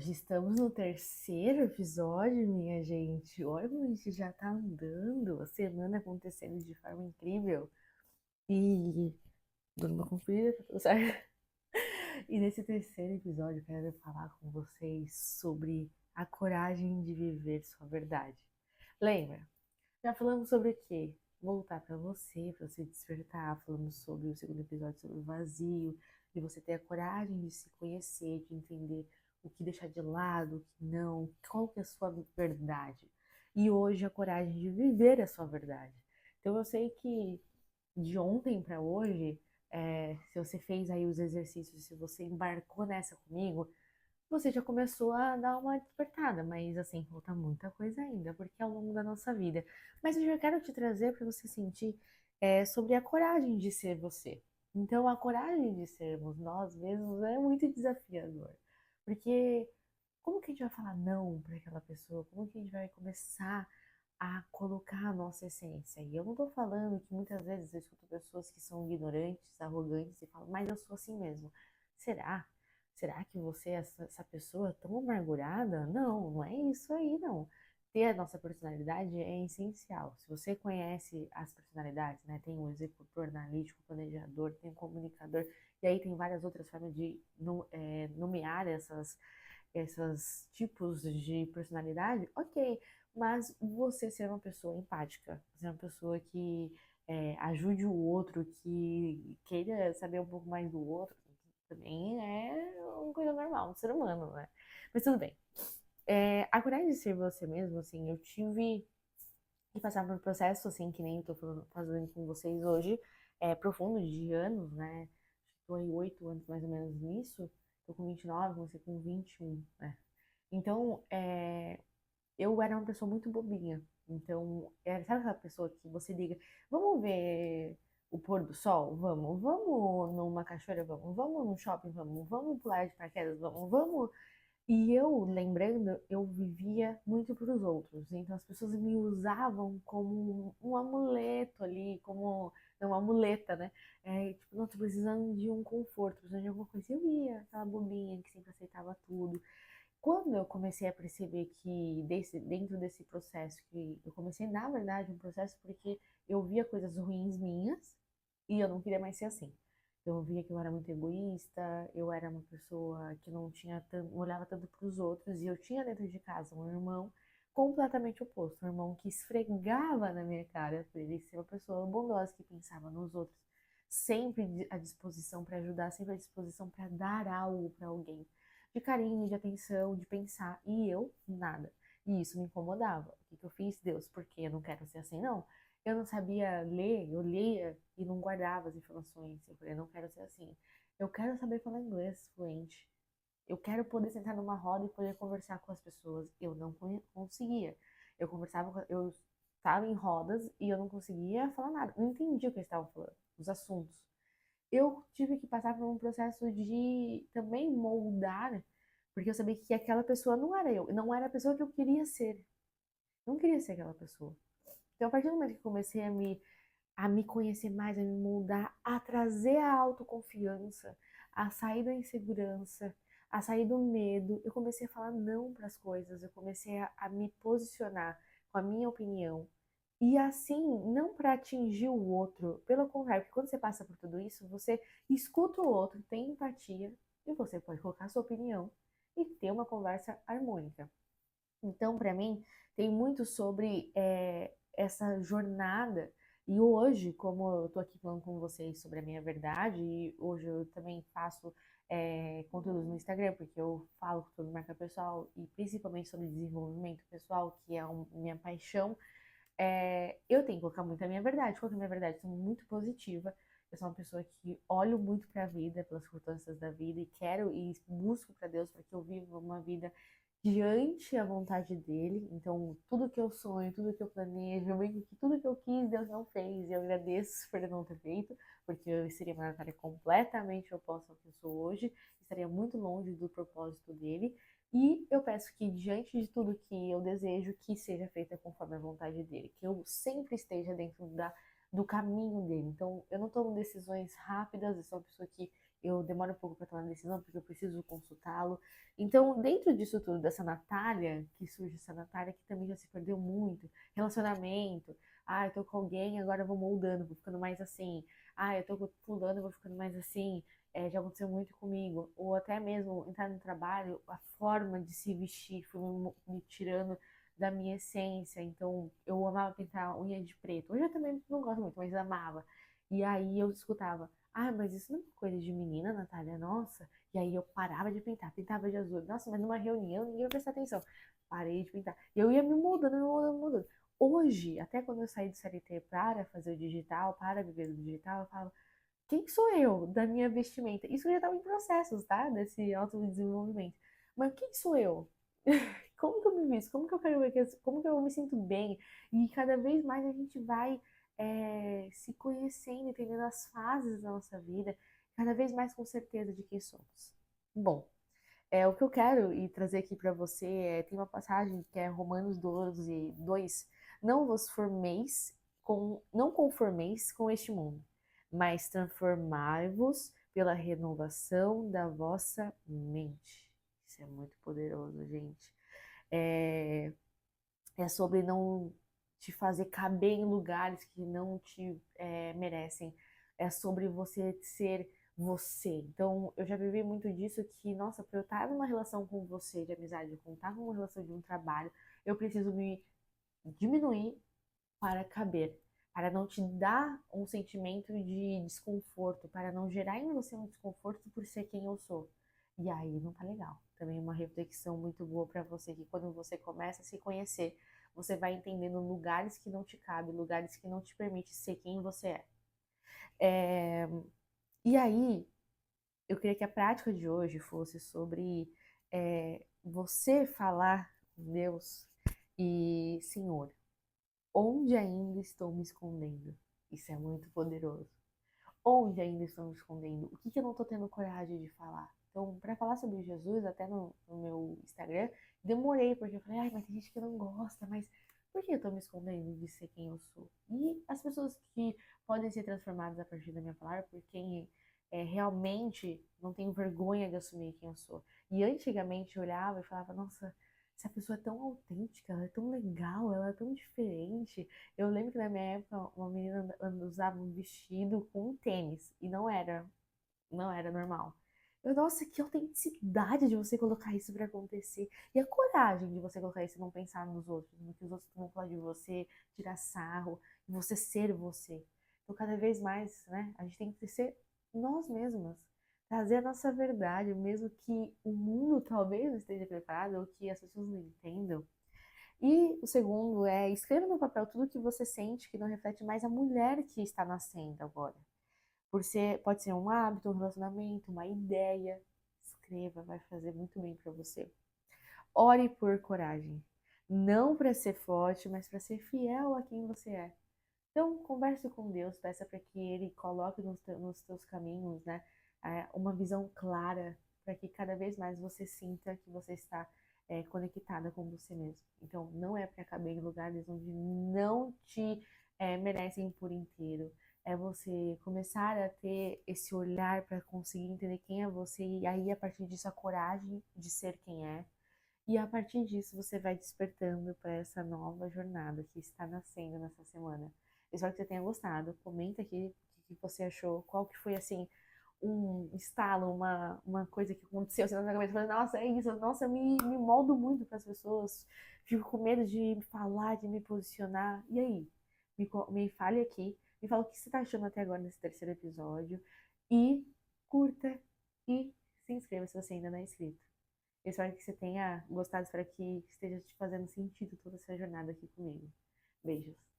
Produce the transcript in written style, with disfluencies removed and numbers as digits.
Hoje estamos no terceiro episódio, minha gente. Olha como a gente já tá andando, a semana acontecendo de forma incrível. E dando uma conferida, tá tudo certo. E nesse terceiro episódio, eu quero falar com vocês sobre a coragem de viver sua verdade. Lembra? Já falamos sobre o quê? Voltar pra você despertar. Falamos sobre o segundo episódio, sobre o vazio, de você ter a coragem de se conhecer, de entender o que deixar de lado, o que não, qual que é a sua verdade. E hoje a coragem de viver a sua verdade. Então eu sei que de ontem para hoje, se você fez aí os exercícios, se você embarcou nessa comigo, você já começou a dar uma despertada, mas assim, falta muita coisa ainda, porque é ao longo da nossa vida. Mas eu já quero te trazer para você sentir sobre a coragem de ser você. Então, a coragem de sermos nós mesmos é muito desafiador, porque como que a gente vai falar não para aquela pessoa? Como que a gente vai começar a colocar a nossa essência? E eu não tô falando que muitas vezes eu escuto pessoas que são ignorantes, arrogantes e falam, mas eu sou assim mesmo. Será? Será que você é essa pessoa tão amargurada? Não, não é isso aí, não. Ter a nossa personalidade é essencial. Se você conhece as personalidades, né? Tem o executor, analítico, planejador, tem o comunicador, e aí tem várias outras formas de nomear esses tipos de personalidade, ok, mas você ser uma pessoa empática, ser uma pessoa que ajude o outro, que queira saber um pouco mais do outro, também é uma coisa normal, um ser humano, né? Mas tudo bem. A coragem de ser você mesmo, assim, eu tive que passar por um processo, assim, que nem eu tô fazendo com vocês hoje, profundo, de anos, né? Estou aí 8 anos mais ou menos nisso. Tô com 29, você com 21, né? Então, eu era uma pessoa muito bobinha. Então, sabe aquela pessoa que você liga, vamos ver o pôr do sol? Vamos numa cachoeira? Vamos num shopping? Vamos pular de paraquedas? Vamos. E eu, lembrando, eu vivia muito para os outros. Então as pessoas me usavam como um amuleto ali, como não, uma muleta, né? Tipo, não, tô precisando de um conforto, precisando de alguma coisa. Eu ia, aquela bobinha que sempre aceitava tudo. Quando eu comecei a perceber que dentro desse processo, que eu comecei, na verdade, um processo porque eu via coisas ruins minhas e eu não queria mais ser assim. Eu via que eu era muito egoísta, eu era uma pessoa que não olhava tanto para os outros, e eu tinha dentro de casa um irmão completamente oposto, um irmão que esfregava na minha cara por ele ser uma pessoa bondosa que pensava nos outros, sempre à disposição para ajudar, sempre à disposição para dar algo para alguém, de carinho, de atenção, de pensar, e eu nada. E isso me incomodava. O que que eu fiz? Deus, porque eu não quero ser assim, não. Eu não sabia ler, eu lia e não guardava as informações. Eu falei, eu não quero ser assim. Eu quero saber falar inglês fluente. Eu quero poder sentar numa roda e poder conversar com as pessoas. Eu não conseguia. Eu estava em rodas e eu não conseguia falar nada. Não entendia o que eles estavam falando, os assuntos. Eu tive que passar por um processo de também moldar, porque eu sabia que aquela pessoa não era eu, não era a pessoa que eu queria ser. Não queria ser aquela pessoa. Então, a partir do momento que comecei a me conhecer mais, a me moldar, a trazer a autoconfiança, a sair da insegurança, a sair do medo, eu comecei a falar não para as coisas, eu comecei a me posicionar com a minha opinião. E assim, não para atingir o outro, pelo contrário, porque quando você passa por tudo isso, você escuta o outro, tem empatia, e você pode colocar a sua opinião e ter uma conversa harmônica. Então, para mim, tem muito sobre essa jornada. E hoje, como eu estou aqui falando com vocês sobre a minha verdade, e hoje eu também faço conteúdos no Instagram, porque eu falo sobre marca pessoal e principalmente sobre desenvolvimento pessoal, que é minha paixão, eu tenho que colocar muito a minha verdade. Qual que é a minha verdade? Eu sou muito positiva. Eu sou uma pessoa que olho muito para a vida, pelas circunstâncias da vida, e quero e busco para Deus para que eu viva uma vida diante a vontade dele. Então, tudo que eu sonho, tudo que eu planejo, eu brinco que tudo que eu quis, Deus não fez. E eu agradeço por ele não ter feito, porque eu seria uma Natália completamente oposta ao que eu sou hoje, estaria muito longe do propósito dele. E eu peço que, diante de tudo que eu desejo, que seja feita conforme a vontade dele, que eu sempre esteja dentro do caminho dele. Então, eu não tomo decisões rápidas, eu sou uma pessoa que eu demoro um pouco para tomar decisão, porque eu preciso consultá-lo. Então, dentro disso tudo, dessa Natália, que surge essa Natália, que também já se perdeu muito, relacionamento, ah, eu tô com alguém, agora eu vou moldando, vou ficando mais assim, ah, eu tô com fulano, eu vou ficando mais assim, já aconteceu muito comigo, ou até mesmo entrar no trabalho, a forma de se vestir foi me tirando da minha essência. Então, eu amava pintar unha de preto. Hoje eu também não gosto muito, mas amava. E aí eu escutava, ah, mas isso não é coisa de menina, Natália, nossa. E aí eu parava de pintar, pintava de azul. Nossa, mas numa reunião ninguém ia prestar atenção. Parei de pintar. E eu ia me mudando, me mudando, me mudando. Hoje, até quando eu saí do CLT para fazer o digital, para viver do digital, eu falo, quem sou eu da minha vestimenta? Isso já estava em processos, tá? Desse autodesenvolvimento. Mas quem sou eu? Como que eu me visto? Como que eu quero ver? Como que eu me sinto bem? E cada vez mais a gente vai se conhecendo, entendendo as fases da nossa vida, cada vez mais com certeza de quem somos. Bom, o que eu quero e trazer aqui para você tem uma passagem que é Romanos 12, 2. Não conformeis com este mundo, mas transformai-vos pela renovação da vossa mente. Isso é muito poderoso, gente. É, é sobre não te fazer caber em lugares que não te merecem. É sobre você ser você. Então, eu já vivi muito disso que, nossa, para eu estar numa relação com você de amizade, com estar numa relação de um trabalho, eu preciso me diminuir para caber, para não te dar um sentimento de desconforto, para não gerar em você um desconforto por ser quem eu sou. E aí não tá legal. Também uma reflexão muito boa para você, que quando você começa a se conhecer, você vai entendendo lugares que não te cabem, lugares que não te permitem ser quem você é. É, E aí, eu queria que a prática de hoje fosse sobre você falar com Deus e, Senhor, onde ainda estou me escondendo? Isso é muito poderoso. Onde ainda estou me escondendo? O que que eu não estou tendo coragem de falar? Então, para falar sobre Jesus, até no meu Instagram, demorei, porque eu falei, ai, mas tem gente que não gosta, mas por que eu estou me escondendo de ser quem eu sou? E as pessoas que podem ser transformadas a partir da minha palavra, por quem realmente não tenho vergonha de assumir quem eu sou. E antigamente eu olhava e falava, nossa, essa pessoa é tão autêntica, ela é tão legal, ela é tão diferente. Eu lembro que na minha época uma menina usava um vestido com um tênis e não era normal. Nossa, que autenticidade de você colocar isso para acontecer. E a coragem de você colocar isso e não pensar nos outros, no que os outros vão falar de você, tirar sarro, e você ser você. Então, cada vez mais, né, a gente tem que ser nós mesmas. Trazer a nossa verdade, mesmo que o mundo talvez não esteja preparado ou que as pessoas não entendam. E o segundo é escreva no papel tudo que você sente que não reflete mais a mulher que está nascendo agora. Pode ser um hábito, um relacionamento, uma ideia. Escreva, vai fazer muito bem para você. Ore por coragem. Não para ser forte, mas para ser fiel a quem você é. Então, converse com Deus, peça para que Ele coloque nos teus caminhos, né, uma visão clara, para que cada vez mais você sinta que você está conectada com você mesmo. Então, não é para caber em lugares onde não te merecem por inteiro. É você começar a ter esse olhar para conseguir entender quem é você e aí, a partir disso, a coragem de ser quem é. E a partir disso, você vai despertando para essa nova jornada que está nascendo nessa semana. Espero que você tenha gostado. Comenta aqui o que você achou, qual que foi, assim, um estalo, uma coisa que aconteceu assim, na minha cabeça. Eu falei, nossa, é isso. Nossa, eu me moldo muito para as pessoas. Fico com medo de falar, de me posicionar. E aí? Me fale aqui. Me fala o que você está achando até agora nesse terceiro episódio. E curta e se inscreva se você ainda não é inscrito. Eu espero que você tenha gostado, espero que esteja te fazendo sentido toda essa jornada aqui comigo. Beijos.